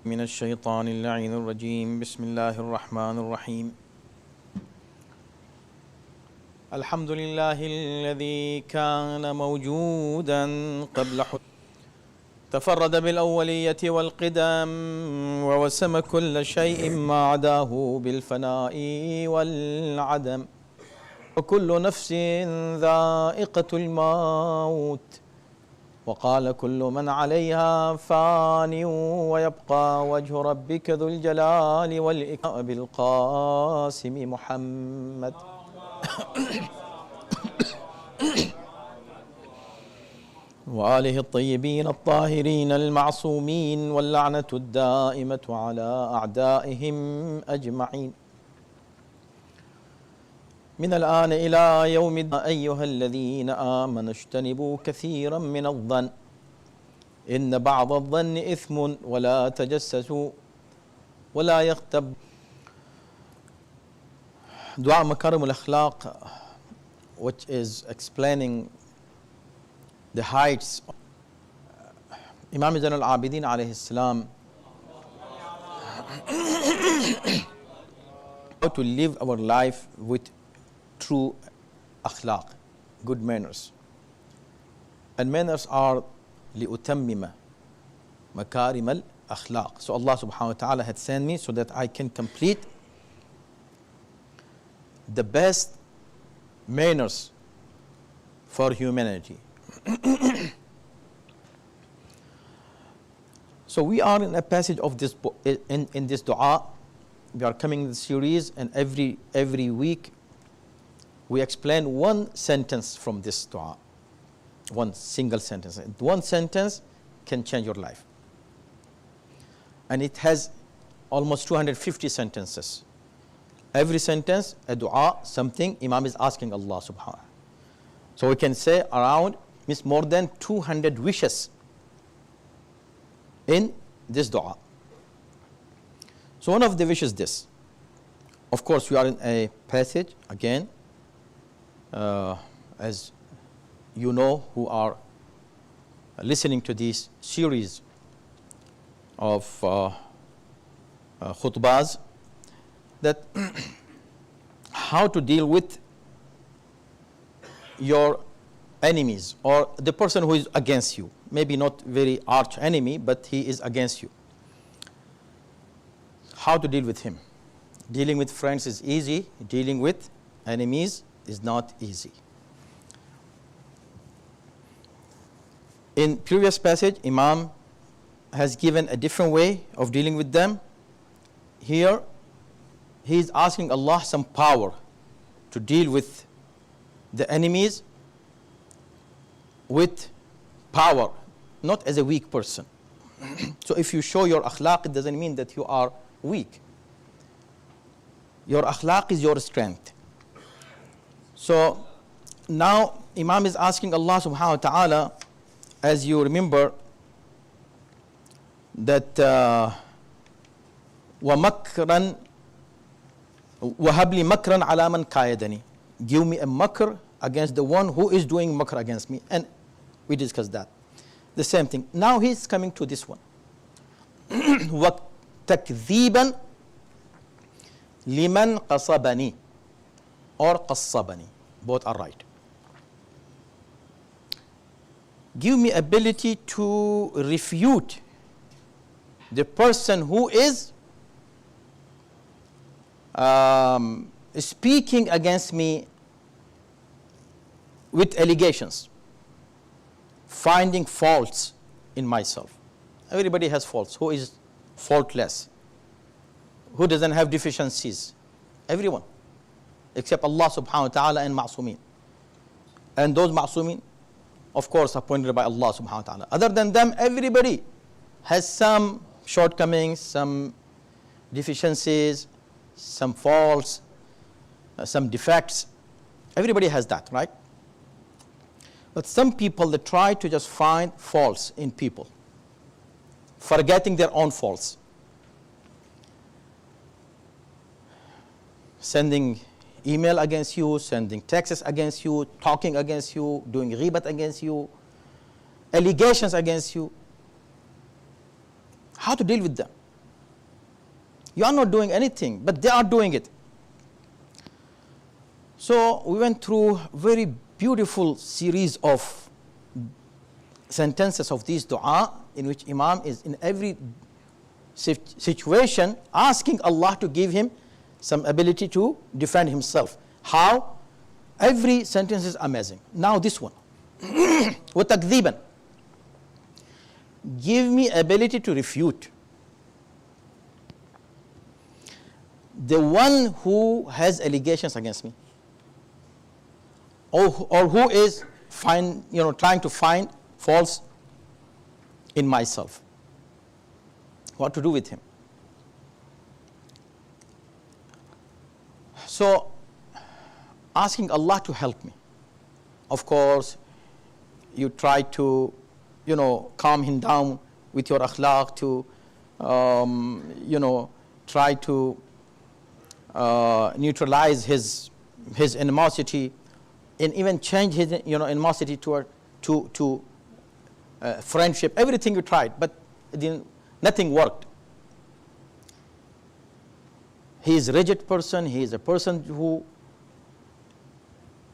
من الشيطان اللعين الرجيم بسم الله الرحمن الرحيم الحمد لله الذي كان موجودا قبل تفرد بالأولية والقدم ووسم كل شيء ما عداه بالفناء والعدم وكل نفس ذائقة الموت وقال كل من عليها فان ويبقى وجه ربك ذو الجلال والإكرام بالقاسم محمد وآله الطيبين الطاهرين المعصومين واللعنة الدائمة على أعدائهم أجمعين من الآن إلى يوم الدين أيها الذين آمنوا اجتنبوا كثيرا من الظن إن بعض الظن إثم ولا تجسسوا ولا يغتب. Dua Makarim al-Akhlaq, which is explaining the heights of Imam Zain al-Abidin alayhi salam, how to live our life with true akhlaq, good manners. And manners are لِأُتَمِّمَ مَكَارِمَ الْأَخْلَاقِ. So Allah subhanahu wa ta'ala had sent me so that I can complete the best manners for humanity. So we are in a passage of this in this dua. We are coming in the series, and every week we explain one sentence from this dua, one single sentence. And one sentence can change your life. And it has almost 250 sentences. Every sentence, a dua, something Imam is asking Allah subhanahu wa ta'ala. So we can say around means more than 200 wishes in this dua. So one of the wishes this. Of course, we are in a passage again. As you know, who are listening to this series of khutbahs, that how to deal with your enemies or the person who is against you. Maybe not very arch enemy, but he is against you. How to deal with him? Dealing with friends is easy. Dealing with enemies is not easy. In previous passage, Imam has given a different way of dealing with them. Here, he is asking Allah some power to deal with the enemies with power, not as a weak person. So if you show your akhlaq, it doesn't mean that you are weak. Your akhlaq is your strength. So now Imam is asking Allah subhanahu wa ta'ala, as you remember, that وَمَكْرًا وَهَبْ لِي مَكْرًا عَلَى مَنْ كَايَدَنِي. Give me a makr against the one who is doing makr against me. And we discussed that. The same thing. Now he's coming to this one. وَتَكْذِيبًا لِمَنْ قَصَبَنِي or قَصَّبَنِي. Both are right. Give me ability to refute the person who is speaking against me with allegations, finding faults in myself. Everybody has faults. Who is faultless? Who doesn't have deficiencies? Everyone, except Allah subhanahu wa ta'ala and ma'sumin. And those ma'sumin, of course, appointed by Allah subhanahu wa ta'ala. Other than them, everybody has some shortcomings, some deficiencies, some faults, some defects. Everybody has that, right? But some people, they try to just find faults in people, forgetting their own faults. Sending email against you, sending texts against you, talking against you, doing ghibat against you, allegations against you. How to deal with them? You are not doing anything, but they are doing it. So we went through very beautiful series of sentences of these dua, in which Imam is in every situation asking Allah to give him some ability to defend himself. How? Every sentence is amazing. Now this one. وَتَكْذِيبًا. Give me ability to refute. The one who has allegations against me, or who is trying to find faults in myself. What to do with him? So, asking Allah to help me. Of course, you try to, calm him down with your akhlaq, to, try to neutralize his animosity, and even change his, animosity to friendship. Everything you tried, but nothing worked. He is a rigid person. He is a person who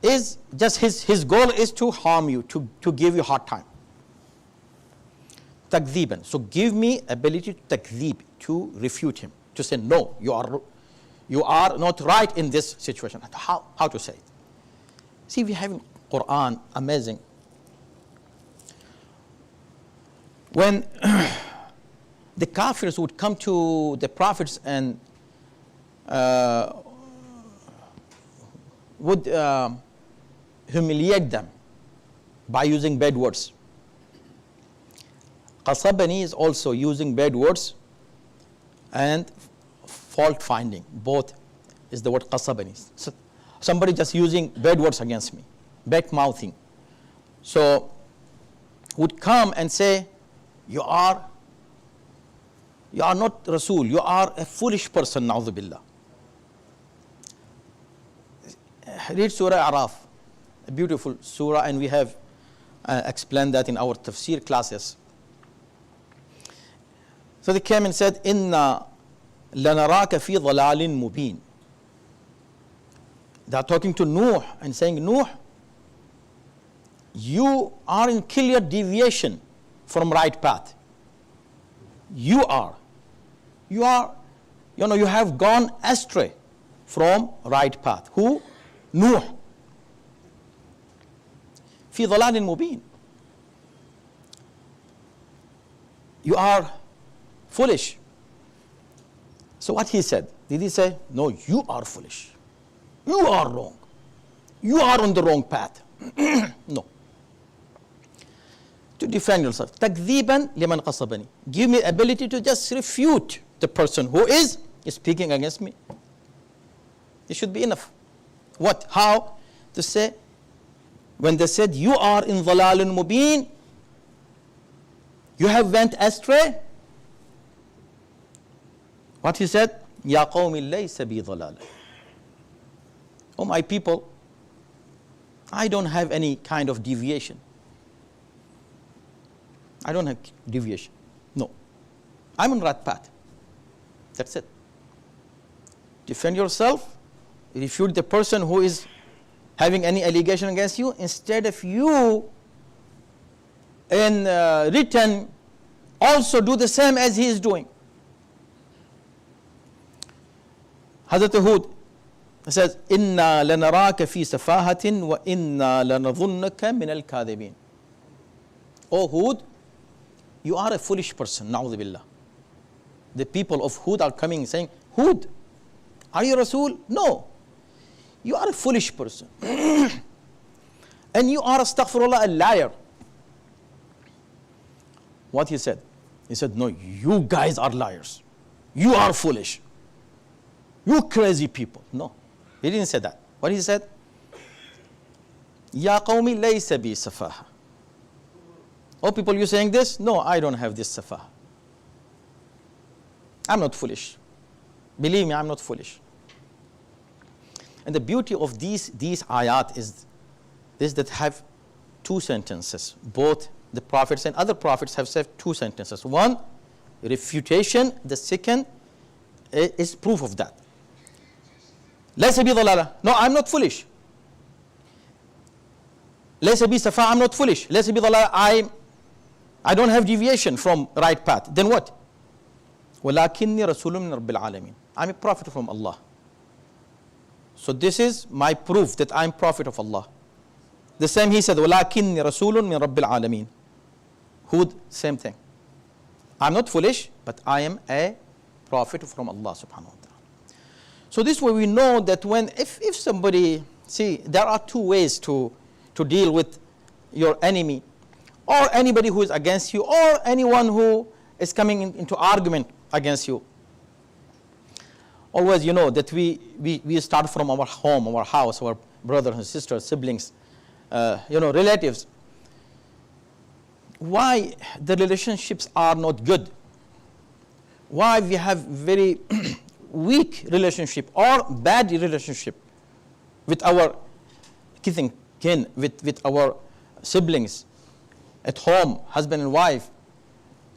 is just his goal is to harm you, to give you a hard time. Takdhiban. So give me ability to takdhib, to refute him, to say no, you are not right in this situation. How to say it? See, we have in Quran, amazing. When the kafirs would come to the prophets and would humiliate them by using bad words. Qasabani is also using bad words and fault finding. Both is the word qasabani. So somebody just using bad words against me, back mouthing. So would come and say, you are not Rasul, you are a foolish person, na'udhu billah. Read Surah Araf, a beautiful surah, and we have explained that in our tafsir classes. So they came and said, Inna lanaraka fi dhalalin mubin. They are talking to Nuh and saying, Nuh, you are in clear deviation from right path. You have gone astray from right path. Who? Nuh. Fi dhalalin mubin. You are foolish. So what he said? Did he say, no, you are foolish. You are wrong. You are on the wrong path. No. To defend yourself. Takdhiban liman qasabani. Give me ability to just refute the person who is speaking against me. It should be enough. What? How? To say, when they said, you are in dhalalun mubin, you have went astray. What he said? Ya qawmi laysa bi dhalal. Oh my people, I don't have any kind of deviation. I don't have deviation. No. I'm on right path. That's it. Defend yourself. Refute the person who is having any allegation against you, instead of you in return also do the same as he is doing. Hazrat Hud says, Inna lanaraka fi safahatin wa inna lanadhunnaka min al-kadhibin. Oh Hud, you are a foolish person, na'udhu billah. The people of Hud are coming saying, Hud, are you Rasul? No. You are a foolish person. And you are, astaghfirullah, a liar. What he said? He said, no, you guys are liars. You are foolish. You crazy people. No, he didn't say that. What he said? Ya qawmi laysa bi safaha. Oh people, you saying this? No, I don't have this safaha. I'm not foolish. Believe me, I'm not foolish. And the beauty of these ayat is this, that have two sentences. Both the prophets and other prophets have said two sentences. One, refutation. The second, is proof of that. ليس بي ضلالة. No, I'm not foolish. ليس بي سفاهة. I'm not foolish. ليس بي ضلالة. I don't have deviation from right path. Then what? ولكني رسول من رب العالمين. I'm a prophet from Allah. So this is my proof that I'm prophet of Allah. The same he said, ولكني رسول من رب العالمين. Hud, same thing. I'm not foolish, but I am a prophet from Allah subhanahu wa ta'ala. So this way we know that if somebody, see, there are two ways to deal with your enemy, or anybody who is against you, or anyone who is coming into argument against you. Always, you know, that we start from our home, our house, our brothers and sisters, siblings, relatives. Why the relationships are not good? Why we have very weak relationship or bad relationship with our kin, with our siblings at home, husband and wife,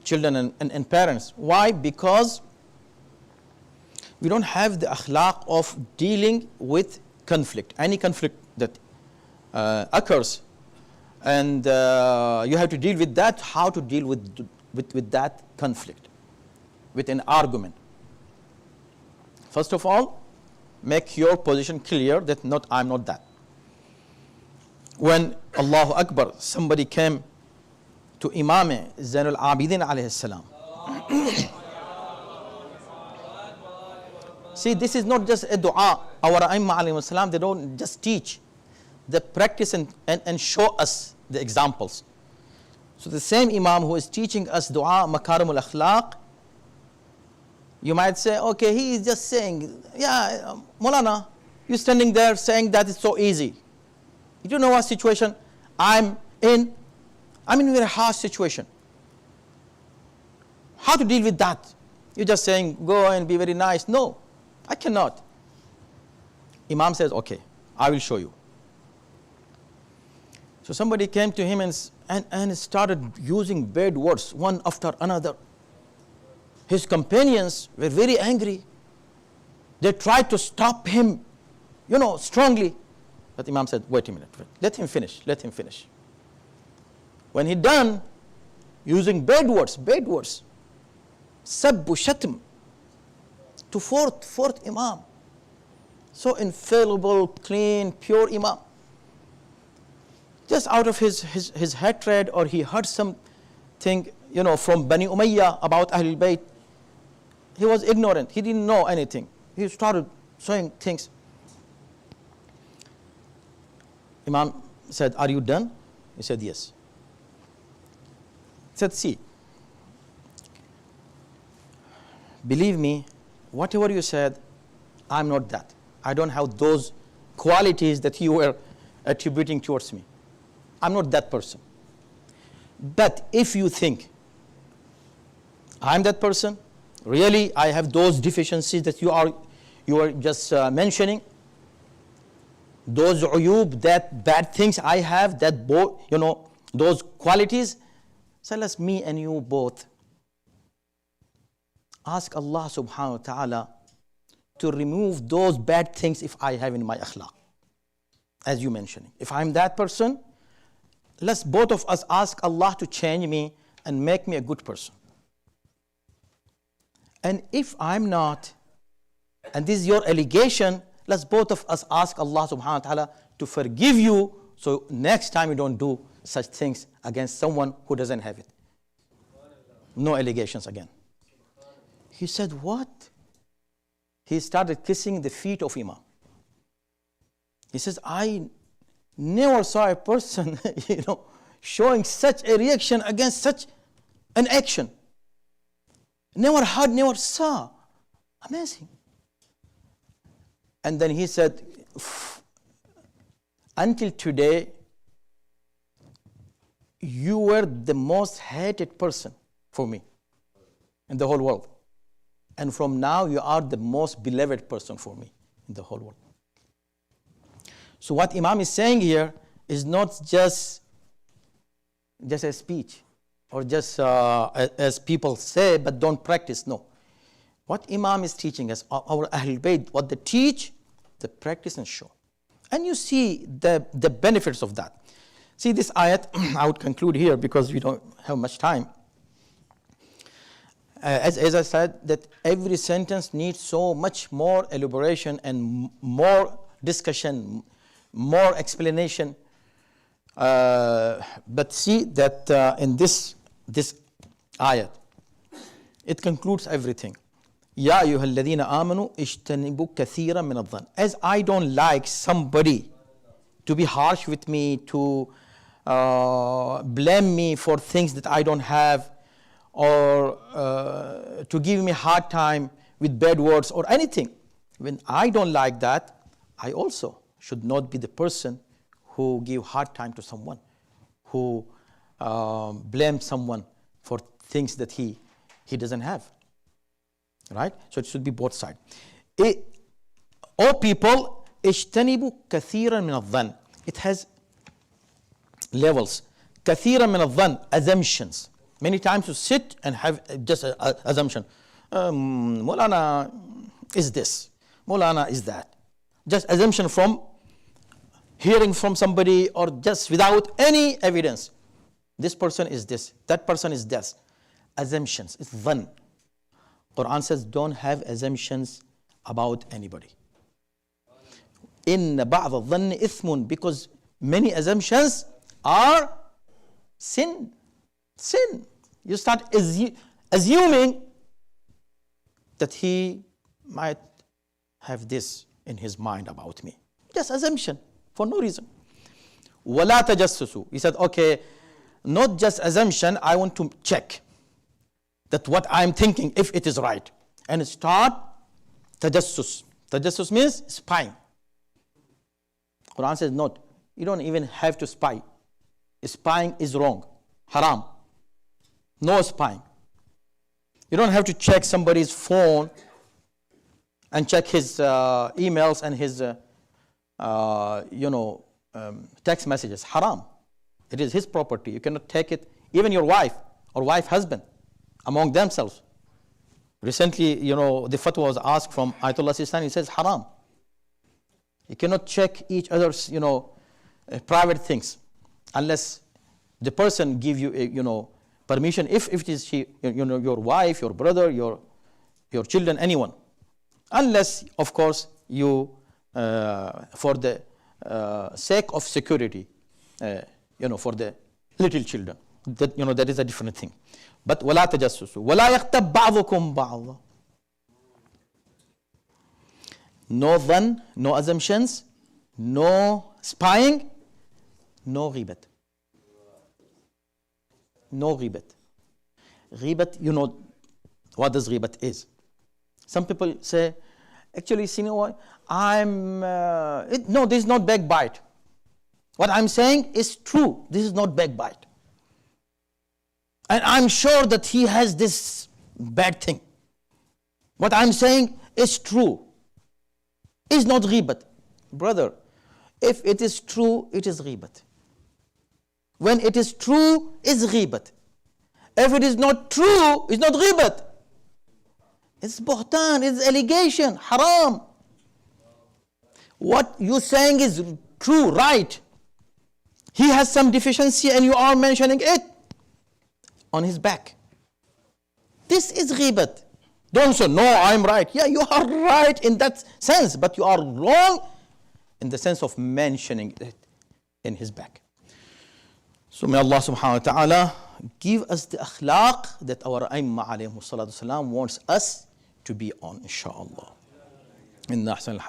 children and parents. Why? Because we don't have the akhlaq of dealing with conflict, any conflict that occurs, and you have to deal with that. How to deal with that conflict, with an argument? First of all, make your position clear that I'm not that. When Allahu Akbar, somebody came to Imam Zainul Abidin alayhi salam. See, this is not just a dua. Our Aimma alayhi salam, they don't just teach. They practice and show us the examples. So the same Imam who is teaching us dua, makarimul akhlaq, you might say, okay, he is just saying, yeah, Moulana, you're standing there saying that it's so easy. You don't know what situation I'm in a very harsh situation. How to deal with that? You're just saying, go and be very nice. No, I cannot. Imam says, okay, I will show you. So somebody came to him and started using bad words, one after another. His companions were very angry. They tried to stop him, strongly. But Imam said, wait a minute, let him finish. When he done, using bad words, sabbu shatm, to fourth Imam. So infallible, clean, pure Imam. Just out of his hatred, or he heard something, from Bani Umayyah about Ahlul Bayt. He was ignorant. He didn't know anything. He started saying things. Imam said, are you done? He said, yes. He said, see, believe me, whatever you said, I'm not that. I don't have those qualities that you were attributing towards me. I'm not that person. But if you think I'm that person, really I have those deficiencies that you are just mentioning, those uyub, that bad things I have, those qualities, so let's me and you both ask Allah subhanahu wa ta'ala to remove those bad things if I have in my akhlaq, as you mentioning. If I'm that person, let's both of us ask Allah to change me and make me a good person. And if I'm not, and this is your allegation, let's both of us ask Allah subhanahu wa ta'ala to forgive you, so next time you don't do such things against someone who doesn't have it. No allegations again. He said, what? He started kissing the feet of Imam. He says, I never saw a person, showing such a reaction against such an action. Never heard, never saw. Amazing. And then he said, until today, you were the most hated person for me in the whole world. And from now, you are the most beloved person for me in the whole world. So what Imam is saying here is not just a speech, or just as people say but don't practice. No. What Imam is teaching us, our Ahlul Bayt, what they teach, the practice and show. And you see the benefits of that. See this ayat, I would conclude here because we don't have much time. As I said, that every sentence needs so much more elaboration and more discussion, more explanation. But see that in this ayat, it concludes everything. Ya ayyuhalladhina amanu ijtanibu kathiran min adh-dhann. As I don't like somebody to be harsh with me, to blame me for things that I don't have, or to give me a hard time with bad words or anything. When I don't like that, I also should not be the person who give hard time to someone, who blames someone for things that he doesn't have. Right? So it should be both sides. O people, اجتنبوا كثيرا من الظن. It has levels. كثيرا من الظن, assumptions. Many times you sit and have just an assumption. Moulana is this. Moulana is that. Just assumption from hearing from somebody or just without any evidence. This person is this. That person is this. Assumptions. It's dhann. Quran says don't have assumptions about anybody. In ba'd al-dhanni ithmun, because many assumptions are sin. Sin. You start assuming that he might have this in his mind about me. Just assumption for no reason. Wala tajassusu. He said, okay, not just assumption, I want to check that what I'm thinking, if it is right. And start tajassus. Tajassus means spying. Quran says not. You don't even have to spy. Spying is wrong. Haram. No spying. You don't have to check somebody's phone and check his emails and his text messages. Haram. It is his property. You cannot take it. Even your wife or husband among themselves. Recently, the fatwa was asked from Ayatollah Sistani. He says haram. You cannot check each other's private things unless the person give you permission. If it is your wife, your brother, your children, anyone, unless of course you for the sake of security, for the little children, that is a different thing. But ولا تجسسوا ولا يغتب بعضكم بعضا. No dhann, no assumptions, no spying, no ghibat. No ghibat. Ghibat, what does ghibat is. Some people say, actually, what? No, this is not backbite. What I'm saying is true. This is not backbite. And I'm sure that he has this bad thing. What I'm saying is true. It's not ghibat. Brother, if it is true, it is ghibat. When it is true, it's ghibat. If it is not true, it's not ghibat. It's buhtan, it's allegation, haram. What you're saying is true, right. He has some deficiency and you are mentioning it on his back. This is ghibat. Don't say, no, I'm right. Yeah, you are right in that sense, but you are wrong in the sense of mentioning it in his back. So may Allah subhanahu wa ta'ala give us the akhlaq that our Aimma alayhi salatu wasalam wants us to be on, inshaAllah.